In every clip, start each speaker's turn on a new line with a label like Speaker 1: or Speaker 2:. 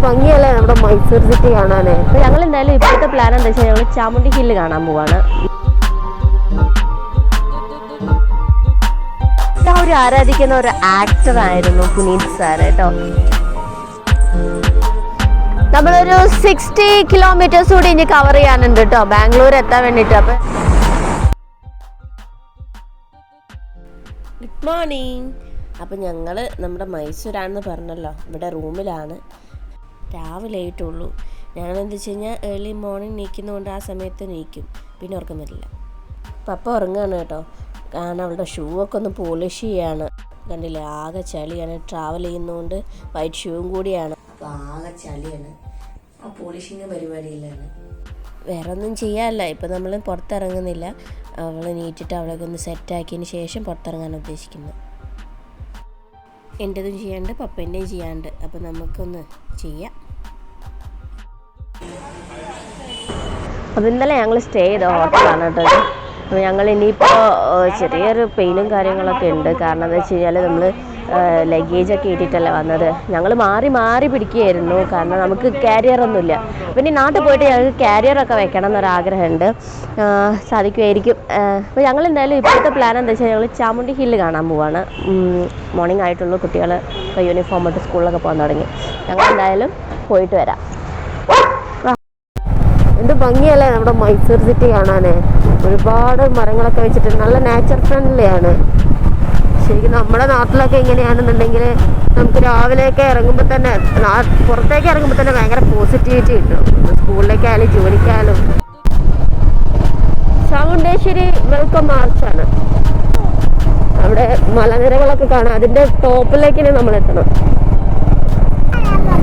Speaker 1: ഭംഗിയല്ലേ നമ്മുടെ മൈസൂർ സിറ്റി കാണാനേ. അപ്പോൾ ഞങ്ങൾ എന്തായാലും ഇപ്പോഴത്തെ പ്ലാൻ എന്താ വെച്ചാൽ ഞങ്ങൾ ചാമുണ്ടി ഹില്ല് കാണാൻ പോവാണ്. ഒരു ആരാധിക്കുന്ന ഒരു ആക്ടർ ആയിരുന്നു പുനീത് സാർ കേട്ടോ. നമ്മളൊരു 60 കിലോമീറ്റേഴ്സ് കൂടി ഇനി കവർ ചെയ്യാനുണ്ട് കേട്ടോ ബാംഗ്ലൂർ എത്താൻ വേണ്ടിയിട്ട്. അപ്പം ഗുഡ് മോർണിംഗ്. അപ്പം ഞങ്ങൾ നമ്മുടെ മൈസൂരാണെന്ന് പറഞ്ഞല്ലോ, ഇവിടെ റൂമിലാണ്. രാവിലെ ആയിട്ടുള്ളൂ. ഞങ്ങളെന്ത് വെച്ച് കഴിഞ്ഞാൽ ഏർലി മോർണിംഗ് നീക്കുന്നതുകൊണ്ട് ആ സമയത്ത് നീക്കും, പിന്നെ ഉറക്കം വരില്ല. പപ്പ ഉറങ്ങുകയാണ് കേട്ടോ. കാരണം അവളുടെ ഷൂ ഒക്കെ ഒന്ന് പോളിഷ് ചെയ്യാണ്. കണ്ടില്ലേ, ആകെ ചളിയാണ്. ട്രാവൽ ചെയ്യുന്നതുകൊണ്ട് വൈറ്റ് ഷൂവും കൂടിയാണ്. അപ്പോൾ ആകെ ചളിയാണ്. ആ പോളിഷിങ് പരിപാടിയിലാണ്. വേറെ ഒന്നും ചെയ്യാനല്ല. ഇപ്പം നമ്മൾ പുറത്തിറങ്ങുന്നില്ല. അവൾ നീറ്റിട്ട് അവളൊക്കെ ഒന്ന് സെറ്റാക്കിയതിന് ശേഷം പുറത്തിറങ്ങാൻ ഉദ്ദേശിക്കുന്നത്. എൻ്റെതും ചെയ്യാണ്ട് പപ്പേൻ്റെയും ചെയ്യാണ്ട്. അപ്പം നമുക്കൊന്ന് ചെയ്യാം. അപ്പോൾ ഇന്നലെ ഞങ്ങൾ സ്റ്റേ ചെയ്ത ഹോട്ടലാണ് കേട്ടോ. അപ്പോൾ ഞങ്ങൾ ഇനിയിപ്പോൾ ചെറിയൊരു പെയിനും കാര്യങ്ങളൊക്കെ ഉണ്ട്. കാരണം എന്താ വെച്ച് കഴിഞ്ഞാൽ നമ്മൾ ലഗേജൊക്കെ ഇട്ടിട്ടല്ലേ വന്നത്. ഞങ്ങൾ മാറി മാറി പിടിക്കുകയായിരുന്നു. കാരണം നമുക്ക് ക്യാരിയറൊന്നുമില്ല. പിന്നെ നാട്ടിൽ പോയിട്ട് ഞങ്ങൾക്ക് ക്യാരിയറൊക്കെ വെക്കണം എന്നൊരാഗ്രഹമുണ്ട്. സാധിക്കുമായിരിക്കും. അപ്പോൾ ഞങ്ങൾ എന്തായാലും ഇപ്പോഴത്തെ പ്ലാൻ എന്താ വെച്ചാൽ ഞങ്ങൾ ചാമുണ്ടി ഹില്ല് കാണാൻ പോവാണ്. മോർണിംഗ് ആയിട്ടുള്ള കുട്ടികൾ ഇപ്പോൾ യൂണിഫോം ഇട്ട് സ്കൂളിലൊക്കെ പോകാൻ തുടങ്ങി. ഞങ്ങൾ എന്തായാലും പോയിട്ട് വരാം. എന്ത് ഭംഗിയല്ലേ നമ്മുടെ മൈസൂർ സിറ്റി കാണാനേ. ഒരുപാട് മരങ്ങളൊക്കെ വെച്ചിട്ട് നല്ല നേച്ചർ ഫ്രണ്ട്ലി ആണ്. ശരിക്കും നമ്മുടെ നാട്ടിലൊക്കെ ഇങ്ങനെയാണെന്നുണ്ടെങ്കിൽ നമുക്ക് രാവിലെയൊക്കെ ഇറങ്ങുമ്പോൾ തന്നെ, പുറത്തേക്ക് ഇറങ്ങുമ്പോൾ തന്നെ ഭയങ്കര പോസിറ്റിവിറ്റി കിട്ടും. സ്കൂളിലേക്കായാലും ജോലിക്കായാലും. ചാമുണ്ടേശ്വരി വെൽക്കം മാർച്ചാണ്. അവിടെ മലനിരകളൊക്കെ കാണാം. അതിൻ്റെ ടോപ്പിലേക്ക് നമ്മൾ എത്തണം.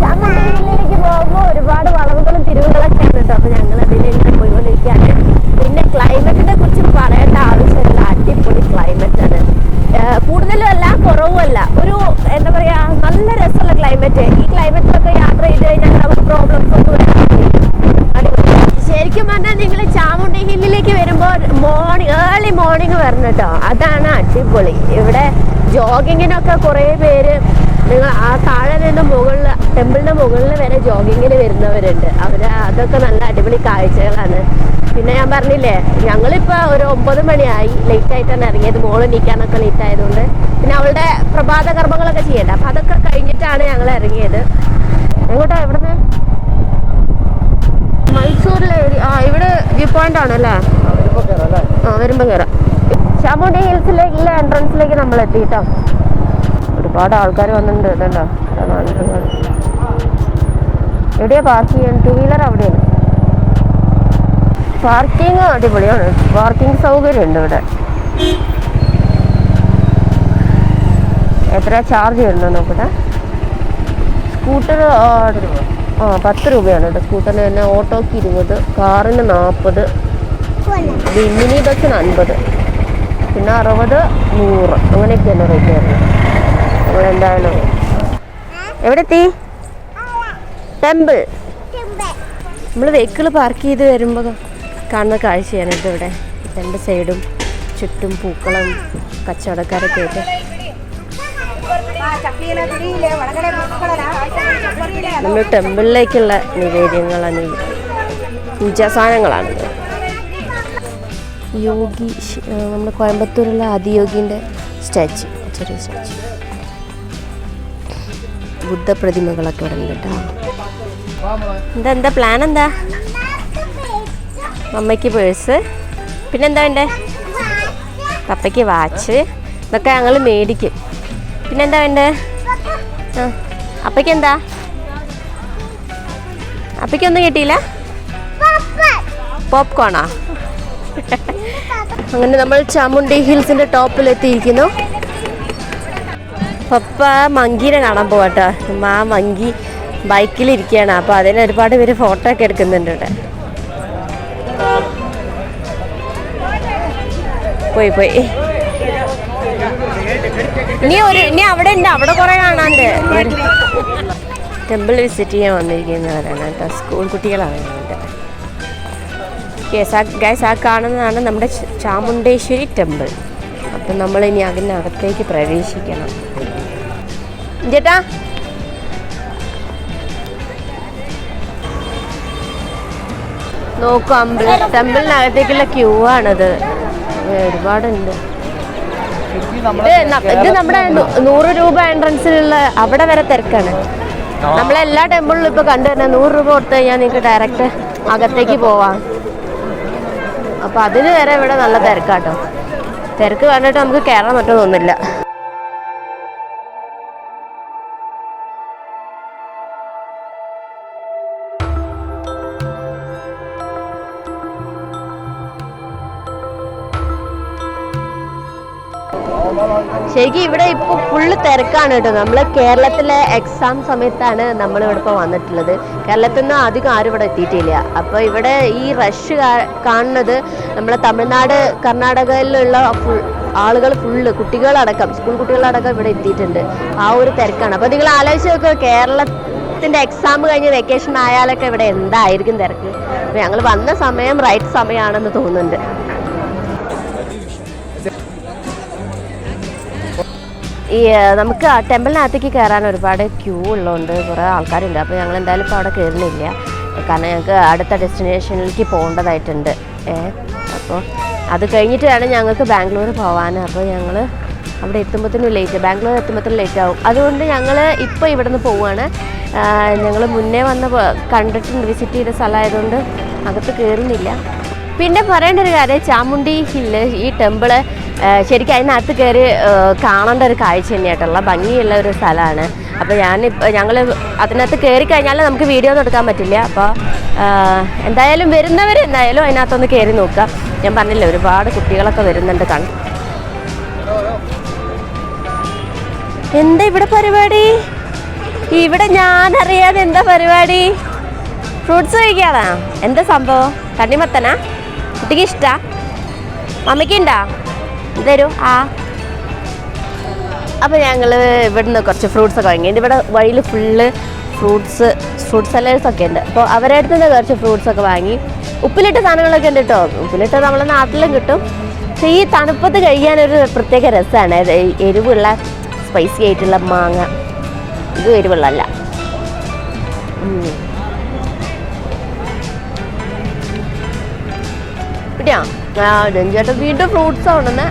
Speaker 1: ചാമുണ്ടേശ്വരിയിലേക്ക് പോകുമ്പോൾ ഒരുപാട് വളവുകളും തിരിവുകളൊക്കെ ആണ് കേട്ടോ. അപ്പോൾ ഞങ്ങൾ അതിലിങ്ങനെ പോയിക്കൊണ്ടിരിക്കുകയാണ്. പിന്നെ ക്ലൈമറ്റിനെ കുറിച്ച് പറയേണ്ട ആവശ്യമില്ല. അടിപൊളി ക്ലൈമറ്റാണ്. കൂടുതലും അല്ല കുറവുമല്ല, ഒരു എന്താ പറയുക, നല്ല രസമുള്ള ക്ലൈമറ്റ്. ഈ ക്ലൈമറ്റിലൊക്കെ യാത്ര ചെയ്ത് കഴിഞ്ഞാൽ നമുക്ക് പ്രോബ്ലംസ് ഒന്നും വരാൻ. ശരിക്കും പറഞ്ഞാൽ നിങ്ങൾ ചാമുണ്ടി ഹില്ലിലേക്ക് വരുമ്പോൾ ഏർലി മോർണിംഗ് വരണം കേട്ടോ. അതാണ് അടിപൊളി. ഇവിടെ ജോഗിങ്ങിനൊക്കെ കുറേ പേര്, നിങ്ങൾ ആ താഴെ നിന്ന് മുകളിൽ ടെമ്പിളിൻ്റെ മുകളിൽ വരെ ജോഗിങ്ങിന് വരുന്നവരുണ്ട്. അതൊക്കെ നല്ല അടിപൊളി കാഴ്ചകളാണ്. പിന്നെ ഞാൻ പറഞ്ഞില്ലേ, ഞങ്ങളിപ്പോൾ ഒരു 9 മണിയായി. ലേറ്റായിട്ടാണ് ഇറങ്ങിയത്. മോള് നീക്കാനൊക്കെ ലേറ്റ് ആയതുകൊണ്ട്. പിന്നെ അവളുടെ പ്രഭാത കർമ്മങ്ങളൊക്കെ ചെയ്യട്ടെ. അപ്പം അതൊക്കെ കഴിഞ്ഞിട്ടാണ് ഞങ്ങൾ ഇറങ്ങിയത്. എങ്ങോട്ടാ? എവിടുന്ന്? മൈസൂരിലെ ഇവിടെ വ്യൂ പോയിന്റ് ആണല്ലേ? വരുമ്പോൾ കയറാം. ചാമുണ്ടി ഹിൽസിലേക്കുള്ള എൻട്രൻസിലേക്ക് നമ്മൾ എത്തിയിട്ടോ. ഒരുപാട് ആൾക്കാർ വന്നിട്ടുണ്ട്. ഇതുണ്ടോ? എവിടെയാ പാർക്ക് ചെയ്യാൻ? 2 വീലർ അവിടെയാണ്. പാർക്കിംഗ് അടിപൊളിയാണ്. പാർക്കിംഗ് സൗകര്യം ഉണ്ട് ഇവിടെ. എത്ര ചാർജ് വരുന്നു നോക്കട്ടെ. സ്കൂട്ടർ 10 രൂപയാണ് കേട്ടോ സ്കൂട്ടറിന് തന്നെ. ഓട്ടോക്ക് 20, കാറിന് 40, മിനി ബസ്സിന് 50, പിന്നെ 60, 100 അങ്ങനെയൊക്കെയാണ് റേറ്റ് വരുന്നത്. നമ്മൾ എന്തായാലും എവിടെ എത്തി? ടെമ്പിൾ. നമ്മൾ വെഹിക്കിൾ പാർക്ക് ചെയ്ത് വരുമ്പോൾ കാണുന്ന കാഴ്ചയാണ് ഇതിവിടെ. 2 സൈഡും ചുറ്റും പൂക്കളും കച്ചവടക്കാരൊക്കെ ആയിട്ട്. നമ്മൾ ടെമ്പിളിലേക്കുള്ള നിവേദ്യങ്ങളാണ്, പൂജാസാധനങ്ങളാണ്. യോഗി, നമ്മൾ കോയമ്പത്തൂരുള്ള ആദിയോഗീൻ്റെ സ്റ്റാച്ചു, ചെറിയ സ്റ്റാച്ചു. ബുദ്ധ പ്രതിമകളൊക്കെ ഇവിടെ ഉണ്ട് കേട്ടോ. എന്താ പ്ലാൻ? എന്താ? അമ്മയ്ക്ക് പേഴ്സ്, പിന്നെന്താ വേണ്ടേ? പപ്പയ്ക്ക് വാച്ച്. ഇതൊക്കെ ഞങ്ങൾ മേടിക്കും. പിന്നെന്താ വേണ്ടേ? അപ്പയ്ക്ക് എന്താ? അപ്പയ്ക്കൊന്നും കിട്ടിയില്ല? പോപ്കോണാ? അങ്ങനെ നമ്മൾ ചാമുണ്ടി ഹിൽസിൻ്റെ ടോപ്പിലെത്തിയിരിക്കുന്നു. പപ്പ മങ്കീനെ കാണാൻ പോവാട്ടോ. ആ മങ്കി ബൈക്കിലിരിക്കുകയാണ്. അപ്പോൾ അതിന് ഒരുപാട് പേര് ഫോട്ടോ ഒക്കെ എടുക്കുന്നുണ്ട് ഇവിടെ. പോയി ഇനി അവിടെ ഉണ്ട്. അവിടെ കുറേ കാണാണ്ട്. ടെമ്പിൾ വിസിറ്റ് ചെയ്യാൻ വന്നിരിക്കുന്നവരാണ് കേട്ടോ. സ്കൂൾ കുട്ടികളാണ്. ഗൈസ്, ആ കാണുന്നതാണ് നമ്മുടെ ചാമുണ്ടേശ്വരി ടെമ്പിൾ. അപ്പം നമ്മളിനി അതിനകത്തേക്ക് പ്രവേശിക്കണം. ചേട്ടാ നോക്കാം, ടെമ്പിളിനകത്തേക്കുള്ള ക്യൂ ആണത്. ഒരുപാടുണ്ട്. ഇത് നമ്മുടെ 100 രൂപ എൻട്രൻസിലുള്ള അവിടെ വരെ തിരക്കാണ്. നമ്മളെല്ലാ ടെമ്പിളിലും ഇപ്പൊ കണ്ടുവരുന്നത് 100 രൂപ കൊടുത്തു കഴിഞ്ഞാൽ നിങ്ങൾക്ക് ഡയറക്റ്റ് അകത്തേക്ക് പോവാം. അപ്പൊ അതിന് വരെ ഇവിടെ നല്ല തിരക്കാട്ടോ. തിരക്ക് കണ്ടിട്ട് നമുക്ക് കയറാൻ പറ്റുമെന്നൊന്നുമില്ല. ശരിക്കും ഇവിടെ ഇപ്പോൾ ഫുള്ള് തിരക്കാണ് കേട്ടോ. നമ്മൾ കേരളത്തിലെ എക്സാം സമയത്താണ് നമ്മളിവിടെ ഇപ്പോൾ വന്നിട്ടുള്ളത്. കേരളത്തിൽ നിന്ന് അധികം ആരും ഇവിടെ എത്തിയിട്ടില്ല. അപ്പോൾ ഇവിടെ ഈ റഷ് കാണുന്നത് നമ്മളെ തമിഴ്നാട്, കർണാടകയിലുള്ള ആളുകൾ ഫുള്ള്, കുട്ടികളടക്കം, സ്കൂൾ കുട്ടികളടക്കം ഇവിടെ എത്തിയിട്ടുണ്ട്. ആ ഒരു തിരക്കാണ്. അപ്പോൾ നിങ്ങൾ ആലോചിച്ച് നോക്കുക, കേരളത്തിൻ്റെ എക്സാം കഴിഞ്ഞ് വെക്കേഷൻ ആയാലൊക്കെ ഇവിടെ എന്തായിരിക്കും തിരക്ക്. അപ്പോൾ ഞങ്ങൾ വന്ന സമയം റൈറ്റ് സമയമാണെന്ന് തോന്നുന്നുണ്ട്. ഈ നമുക്ക് ടെമ്പിളിനകത്തേക്ക് കയറാൻ ഒരുപാട് ക്യൂ ഉള്ളതുകൊണ്ട് കുറേ ആൾക്കാരുണ്ട്. അപ്പോൾ ഞങ്ങൾ എന്തായാലും ഇപ്പോൾ അവിടെ കയറുന്നില്ല. കാരണം ഞങ്ങൾക്ക് അടുത്ത ഡെസ്റ്റിനേഷനിലേക്ക് പോകേണ്ടതായിട്ടുണ്ട്. അപ്പോൾ അത് കഴിഞ്ഞിട്ട് വേണം ഞങ്ങൾക്ക് ബാംഗ്ലൂർ പോകാൻ. അപ്പോൾ ഞങ്ങൾ അവിടെ എത്തുമ്പോഴത്തേനും ബാംഗ്ലൂർ എത്തുമ്പോഴത്തേനും ലേറ്റ് ആവും. അതുകൊണ്ട് ഞങ്ങൾ ഇപ്പോൾ ഇവിടെ നിന്ന് പോവുകയാണ്. ഞങ്ങൾ മുന്നേ വന്ന് കണ്ടിട്ടുണ്ട്, വിസിറ്റ് ചെയ്ത സ്ഥലമായതുകൊണ്ട് അകത്ത് കയറുന്നില്ല. പിന്നെ പറയേണ്ട ഒരു കാര്യം, ചാമുണ്ഡി ഹില്ല്, ഈ ടെമ്പിള് ശരിക്കും അതിനകത്ത് കയറി കാണേണ്ട ഒരു കാഴ്ച തന്നെയായിട്ടുള്ള ഭംഗിയുള്ള ഒരു സ്ഥലമാണ്. അപ്പോൾ ഞങ്ങൾ അതിനകത്ത് കയറി കഴിഞ്ഞാൽ നമുക്ക് വീഡിയോ ഒന്നും എടുക്കാൻ പറ്റില്ല. അപ്പോൾ എന്തായാലും വരുന്നവർ എന്തായാലും അതിനകത്തൊന്ന് കയറി നോക്കുക. ഞാൻ പറഞ്ഞില്ല, ഒരുപാട് കുട്ടികളൊക്കെ വരുന്നുണ്ട്. എന്താ ഇവിടെ പരിപാടി? ഇവിടെ ഞാനറിയാതെ എന്താ പരിപാടി? ഫ്രൂട്ട്സ് കഴിക്കാനാ? എന്താ സംഭവം? തണ്ണിമത്തനാ? കുട്ടിക്ക് ഇഷ്ടാ? മമ്മിക്കുണ്ടാ? തരൂ. അപ്പോൾ ഞങ്ങൾ ഇവിടുന്ന് കുറച്ച് ഫ്രൂട്ട്സ് ഒക്കെ വാങ്ങി. ഇവിടെ വഴിയിൽ ഫുള്ള് ഫ്രൂട്ട് സെല്ലേഴ്സ് ഒക്കെ ഉണ്ട്. അപ്പോൾ അവരുടെ അടുത്ത് നിന്ന് കുറച്ച് ഫ്രൂട്ട്സ് ഒക്കെ വാങ്ങി. ഉപ്പിലിട്ട സാധനങ്ങളൊക്കെ ഉണ്ട് കേട്ടോ. ഉപ്പിലിട്ട നമ്മളെ നാട്ടിലും കിട്ടും. പക്ഷേ ഈ തണുപ്പത്ത് കഴിക്കാനൊരു പ്രത്യേക രസമാണ്. എരിവുള്ള സ്പൈസി ആയിട്ടുള്ള മാങ്ങ. ഇത് എരിവുള്ളല്ല. പിടിയാ രഞ്ജേട്ടൻ വീണ്ടും ഫ്രൂട്ട്സ് ആണെന്ന്.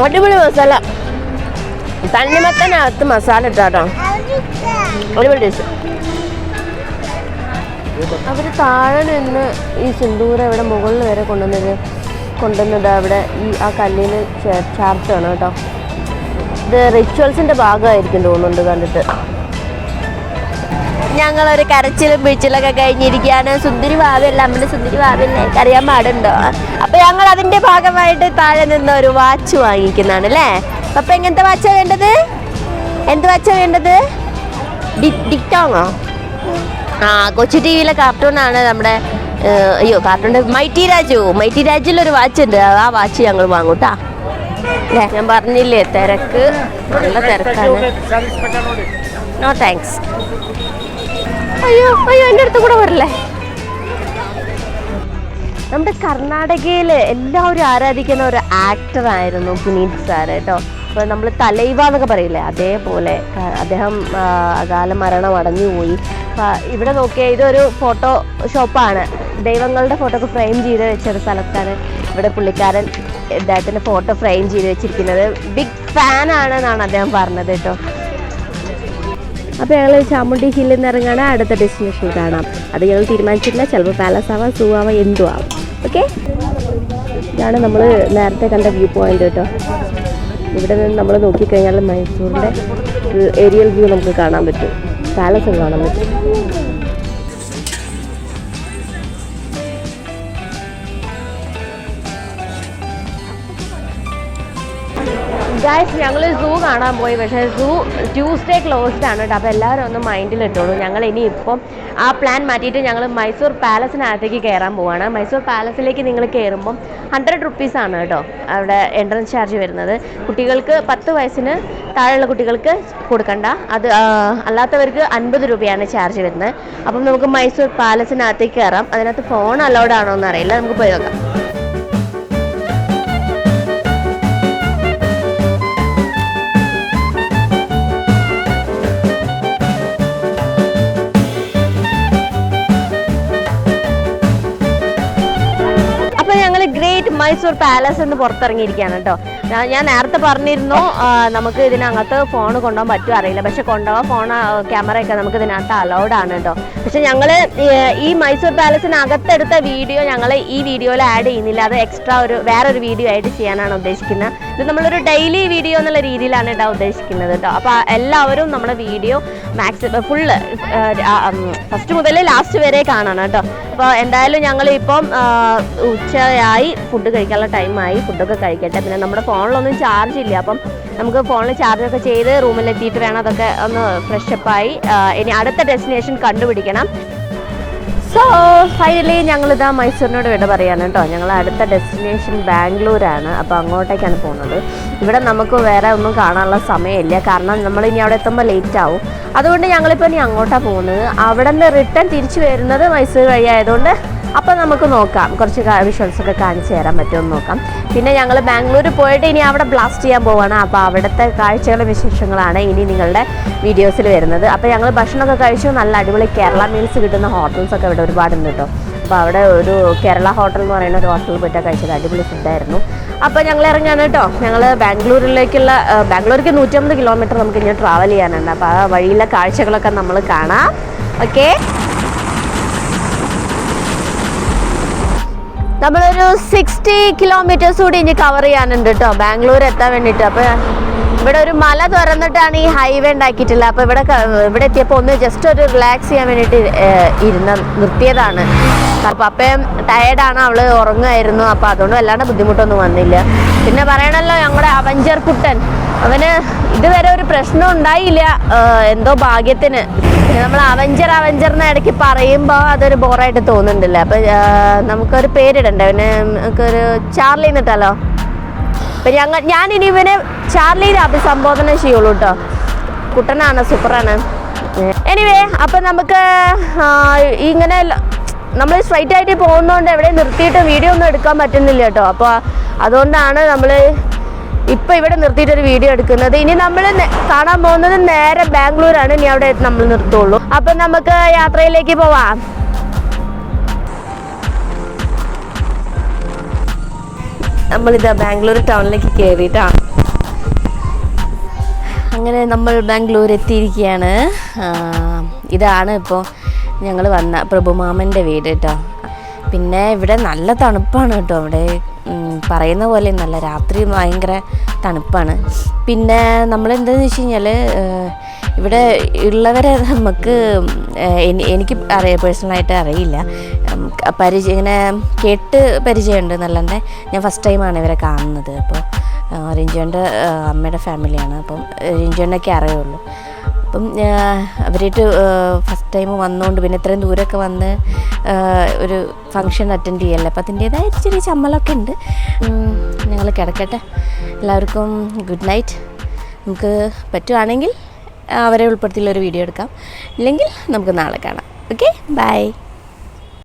Speaker 1: അടിപൊളി മസാല. തണ്ണിമത്തനകത്ത് മസാല ഇട്ടാട്ടോ, അടിപൊളി ടേസ്റ്റ്. അവർ താഴെ നിന്ന് ഈ സിന്ദൂരം ഇവിടെ മുകളിൽ വരെ കൊണ്ടുവന്നത് അവിടെ ആ കല്ലിന് ചാർട്ടാണ് കേട്ടോ. ഇത് റിച്വൽസിൻ്റെ ഭാഗമായിരിക്കും തോന്നുന്നുണ്ട് കണ്ടിട്ട്. ഞങ്ങളൊരു കരച്ചിലും പിഴിച്ചിലൊക്കെ കഴിഞ്ഞിരിക്കുകയാണ്. സുന്ദരി ഭാവിയല്ല, അമ്മയുടെ സുന്ദരി ഭാവിയല്ല, എനിക്കറിയാൻ പാടുണ്ടോ? അപ്പോൾ ഞങ്ങൾ അതിൻ്റെ ഭാഗമായിട്ട് താഴെ നിന്ന് ഒരു വാച്ച് വാങ്ങിക്കുന്നതാണ് അല്ലേ? അപ്പം എങ്ങനത്തെ വാച്ചാണ് വേണ്ടത്? എന്ത് വാച്ചാണ് വേണ്ടത്? ഡിക്ടോങ്ങോ? കൊച്ചു ടി വിയിലെ കാർട്ടൂണാണ് നമ്മുടെ. കാർട്ടൂണിൻ്റെ മൈറ്റി രാജിലൊരു വാച്ച് ഉണ്ട്. ആ വാച്ച് ഞങ്ങൾ വാങ്ങൂട്ടാ. അല്ലേ, ഞാൻ പറഞ്ഞില്ലേ തിരക്ക്, നല്ല തിരക്കാണ്. No thanks. അയ്യോ എൻ്റെ അടുത്ത് കൂടെ വരില്ലേ? നമ്മുടെ കർണാടകയിൽ എല്ലാവരും ആരാധിക്കുന്ന ഒരു ആക്ടറായിരുന്നു പുനീത് സാർ കേട്ടോ. അപ്പോൾ നമ്മൾ തലൈവ എന്നൊക്കെ പറയില്ലേ, അതേപോലെ അദ്ദേഹം അകാല മരണം അടഞ്ഞുപോയി. ഇവിടെ നോക്കിയാൽ ഇതൊരു ഫോട്ടോ ഷോപ്പാണ്. ദൈവങ്ങളുടെ ഫോട്ടോ ഒക്കെ ഫ്രെയിം ചെയ്ത് വെച്ചൊരു സ്ഥലത്താണ് ഇവിടെ പുള്ളിക്കാരൻ അദ്ദേഹത്തിൻ്റെ ഫോട്ടോ ഫ്രെയിം ചെയ്ത് വെച്ചിരിക്കുന്നത്. ബിഗ് ഫാനാണെന്നാണ് അദ്ദേഹം പറഞ്ഞത് കേട്ടോ. അപ്പോൾ ഞങ്ങൾ ചാമുണ്ഡി ഹില്ലിൽ നിന്ന് ഇറങ്ങാണ്. അടുത്ത ഡെസ്റ്റിനേഷൻ കാണാം. അത് ഞങ്ങൾ തീരുമാനിച്ചിട്ടില്ല. ചിലപ്പോൾ പാലസ് ആവാം, സൂ ആവാം, എന്തും ആവാം. ഓക്കെ, ഇതാണ് നമ്മൾ നേരത്തെ കണ്ട വ്യൂ പോയിന്റ് കേട്ടോ. ഇവിടെ നിന്ന് നമ്മൾ നോക്കിക്കഴിഞ്ഞാൽ മൈസൂരിൻ്റെ ഏരിയൽ വ്യൂ നമുക്ക് കാണാൻ പറ്റും, പാലസും കാണാൻ പറ്റും. ഗായ്സ്, ഞങ്ങൾ സൂ കാണാൻ പോയി. പക്ഷേ സൂ ട്യൂസ്ഡേ ക്ലോസ്ഡ് ആണ് കേട്ടോ. അപ്പോൾ എല്ലാവരും ഒന്ന് മൈൻഡിലിട്ടോളൂ. ഞങ്ങൾ ഇനിയിപ്പം ആ പ്ലാൻ മാറ്റിയിട്ട് ഞങ്ങൾ മൈസൂർ പാലസിനകത്തേക്ക് കയറാൻ പോവുകയാണ്. മൈസൂർ പാലസിലേക്ക് നിങ്ങൾ കയറുമ്പം 100 റുപ്പീസാണ് കേട്ടോ അവിടെ എൻട്രൻസ് ചാർജ് വരുന്നത്. കുട്ടികൾക്ക് 10 വയസ്സിന് താഴെയുള്ള കുട്ടികൾക്ക് കൊടുക്കണ്ട. അത് അല്ലാത്തവർക്ക് 50 രൂപയാണ് ചാർജ് വരുന്നത്. അപ്പം നമുക്ക് മൈസൂർ പാലസിനകത്തേക്ക് കയറാം. അതിനകത്ത് ഫോൺ അലൗഡ് ആണോ എന്നറിയില്ല, നമുക്ക് പോയി നോക്കാം. മൈസൂർ പാലസ് എന്ന് പുറത്തിറങ്ങിയിരിക്കുകയാണ് കേട്ടോ. ഞാൻ നേരത്തെ പറഞ്ഞിരുന്നു നമുക്ക് ഇതിനകത്ത് ഫോൺ കൊണ്ടുപോകാൻ പറ്റുമോ അറിയില്ല, പക്ഷെ കൊണ്ടുപോകാൻ ക്യാമറയൊക്കെ നമുക്ക് ഇതിനകത്ത് അലൗഡ് ആണ് കേട്ടോ. പക്ഷെ ഞങ്ങൾ ഈ മൈസൂർ പാലസിനകത്തെടുത്ത വീഡിയോ ഞങ്ങൾ ഈ വീഡിയോയിൽ ആഡ് ചെയ്യുന്നില്ല, അത് എക്സ്ട്രാ വേറൊരു വീഡിയോ ആയിട്ട് ചെയ്യാനാണ് ഉദ്ദേശിക്കുന്നത്. ഇത് നമ്മളൊരു ഡെയിലി വീഡിയോ എന്നുള്ള രീതിയിലാണ് ഇടാൻ ഉദ്ദേശിക്കുന്നത് കേട്ടോ. അപ്പോൾ എല്ലാവരും നമ്മുടെ വീഡിയോ മാക്സിമം ഫുള്ള് ഫസ്റ്റ് മുതൽ ലാസ്റ്റ് വരെ കാണണം കേട്ടോ. അപ്പോൾ എന്തായാലും ഞങ്ങൾ ഇപ്പം ഉച്ചയായി, ഫുഡ് കഴിക്കാനുള്ള ടൈമായി, ഫുഡൊക്കെ കഴിക്കട്ടെ. പിന്നെ നമ്മുടെ ഫോണിലൊന്നും ചാർജ് ഇല്ല, അപ്പം നമുക്ക് ഫോണിൽ ചാർജൊക്കെ ചെയ്ത് റൂമിലെത്തിയിട്ട് വേണം അതൊക്കെ ഒന്ന് ഫ്രഷപ്പായി ഇനി അടുത്ത ഡെസ്റ്റിനേഷൻ കണ്ടുപിടിക്കണം. സോ ഫൈനലി ഞങ്ങളിതാ മൈസൂരിനോട് വിട പറയാണ് കേട്ടോ. ഞങ്ങൾ അടുത്ത ഡെസ്റ്റിനേഷൻ ബാംഗ്ലൂരാണ്, അപ്പോൾ അങ്ങോട്ടേക്കാണ് പോകുന്നത്. ഇവിടെ നമുക്ക് വേറെ ഒന്നും കാണാനുള്ള സമയമില്ല, കാരണം നമ്മൾ ഇനി അവിടെ എത്തുമ്പോൾ ലേറ്റ് ആവും. അതുകൊണ്ട് ഞങ്ങളിപ്പോൾ ഇനി അങ്ങോട്ടാണ് പോകുന്നത്. അവിടെ നിന്ന് റിട്ടേൺ തിരിച്ചു വരുന്നത് മൈസൂർ വഴി ആയതുകൊണ്ട് അപ്പോൾ നമുക്ക് നോക്കാം, കുറച്ച് വിഷ്വൽസൊക്കെ കാണിച്ചു തരാൻ പറ്റുമെന്ന് നോക്കാം. പിന്നെ ഞങ്ങൾ ബാംഗ്ലൂർ പോയിട്ട് ഇനി അവിടെ ബ്ലാസ്റ്റ് ചെയ്യാൻ പോവുകയാണ്. അപ്പോൾ അവിടുത്തെ കാഴ്ചകളും വിശേഷങ്ങളാണ് ഇനി നിങ്ങളുടെ വീഡിയോസിൽ വരുന്നത്. അപ്പോൾ ഞങ്ങൾ ഭക്ഷണമൊക്കെ കഴിച്ചു. നല്ല അടിപൊളി കേരള മീൽസ് കിട്ടുന്ന ഹോട്ടൽസൊക്കെ ഇവിടെ ഒരുപാടുണ്ട് കേട്ടോ. അപ്പോൾ അവിടെ ഒരു കേരള ഹോട്ടൽ എന്ന് പറയുന്ന ഒരു ഹോട്ടലിൽ പോയിട്ടാണ് കഴിച്ചത്. അടിപൊളി ഫുഡായിരുന്നു. അപ്പോൾ ഞങ്ങൾ ഇറങ്ങാണ് കേട്ടോ. ഞങ്ങൾ ബാംഗ്ലൂർക്ക് 150 കിലോമീറ്റർ നമുക്ക് ഇനി ട്രാവൽ ചെയ്യാനുണ്ട്. അപ്പോൾ ആ വഴിയിലെ കാഴ്ചകളൊക്കെ നമ്മൾ കാണാം. ഓക്കെ, നമ്മളൊരു 60 കിലോമീറ്റേഴ്സ് കൂടി ഇനി കവർ ചെയ്യാനുണ്ട് കേട്ടോ ബാംഗ്ലൂർ എത്താൻ വേണ്ടിയിട്ട്. അപ്പോൾ ഇവിടെ ഒരു മല തുറന്നിട്ടാണ് ഈ ഹൈവേ ഉണ്ടാക്കിയിട്ടില്ല. അപ്പോൾ ഇവിടെ എത്തിയപ്പോൾ ഒന്ന് ജസ്റ്റ് ഒരു റിലാക്സ് ചെയ്യാൻ വേണ്ടിയിട്ട് നിർത്തിയതാണ്. അപ്പോൾ അപ്പയും ടയേർഡാണ്, അവൾ ഉറങ്ങുമായിരുന്നു. അപ്പോൾ അതുകൊണ്ട് വല്ലാണ്ട് ബുദ്ധിമുട്ടൊന്നും വന്നില്ല. പിന്നെ പറയണല്ലോ ഞങ്ങളുടെ അവഞ്ചർ കുട്ടൻ, അവന് ഇതുവരെ ഒരു പ്രശ്നം ഉണ്ടായില്ല, എന്തോ ഭാഗ്യത്തിന്. നമ്മൾ അവഞ്ചറിന് ഇടയ്ക്ക് പറയുമ്പോൾ അതൊരു ബോറായിട്ട് തോന്നുന്നുണ്ടല്ലോ. അപ്പോൾ നമുക്കൊരു പേരിടണ്ടേ അവന്, നമുക്കൊരു ചാർലി എന്നിട്ടല്ലോ. അപ്പം ഞാനിനി ഇവനെ ചാർലിയിൽ അഭിസംബോധന ചെയ്യുള്ളൂ കേട്ടോ. കുട്ടനാണ്, സൂപ്പറാണ്. എനിവേ, അപ്പം നമുക്ക് ഇങ്ങനെ നമ്മൾ സ്ട്രൈറ്റ് ആയിട്ട് പോകുന്നതുകൊണ്ട് എവിടെയും നിർത്തിയിട്ട് വീഡിയോ ഒന്നും എടുക്കാൻ പറ്റുന്നില്ല കേട്ടോ. അപ്പോൾ അതുകൊണ്ടാണ് നമ്മൾ ഇപ്പം ഇവിടെ നിർത്തിയിട്ടൊരു വീഡിയോ എടുക്കുന്നത്. ഇനി നമ്മൾ കാണാൻ പോകുന്നത് നേരെ ബാംഗ്ലൂരാണ്. ഇനി അവിടെ നമ്മൾ നിർത്തുള്ളൂ. അപ്പം നമുക്ക് യാത്രയിലേക്ക് പോവാം. നമ്മളിതാ ബാംഗ്ലൂർ ടൗണിലേക്ക് കയറിയിട്ടാണ്. അങ്ങനെ നമ്മൾ ബാംഗ്ലൂർ എത്തിയിരിക്കുകയാണ്. ഇതാണ് ഇപ്പോൾ ഞങ്ങൾ വന്ന പ്രഭുമാമൻ്റെ വീട് കേട്ടോ. പിന്നെ ഇവിടെ നല്ല തണുപ്പാണ് കേട്ടോ. ഇവിടെ പറയുന്ന പോലെ നല്ല രാത്രി ഭയങ്കര തണുപ്പാണ്. പിന്നെ നമ്മളെന്താണെന്ന് വെച്ച് കഴിഞ്ഞാൽ ഇവിടെ ഉള്ളവരെ നമുക്ക് എനിക്ക് പേഴ്സണലായിട്ട് അറിയില്ല, ഇങ്ങനെ കേട്ട് പരിചയമുണ്ട് നല്ലൻ്റെ. ഞാൻ ഫസ്റ്റ് ടൈമാണ് ഇവരെ കാണുന്നത്. അപ്പോൾ റിഞ്ചോൻ്റെ അമ്മയുടെ ഫാമിലിയാണ്. അപ്പം റിഞ്ചോനൊക്കെ അറിയുള്ളൂ. അപ്പം അവരായിട്ട് ഫസ്റ്റ് ടൈം വന്നുകൊണ്ട് പിന്നെ ഇത്രയും ദൂരമൊക്കെ വന്ന് ഒരു ഫങ്ഷൻ അറ്റൻഡ് ചെയ്യല്ലേ. അപ്പം അതിൻ്റേതായ ചെറിയ ചമ്മലൊക്കെ ഉണ്ട്. ഞങ്ങൾ കിടക്കട്ടെ. എല്ലാവർക്കും ഗുഡ് നൈറ്റ്. നമുക്ക് പറ്റുവാണെങ്കിൽ അവരെ ഉൾപ്പെടുത്തിയുള്ളൊരു വീഡിയോ എടുക്കാം, ഇല്ലെങ്കിൽ നമുക്ക് നാളെ കാണാം. Okay, by.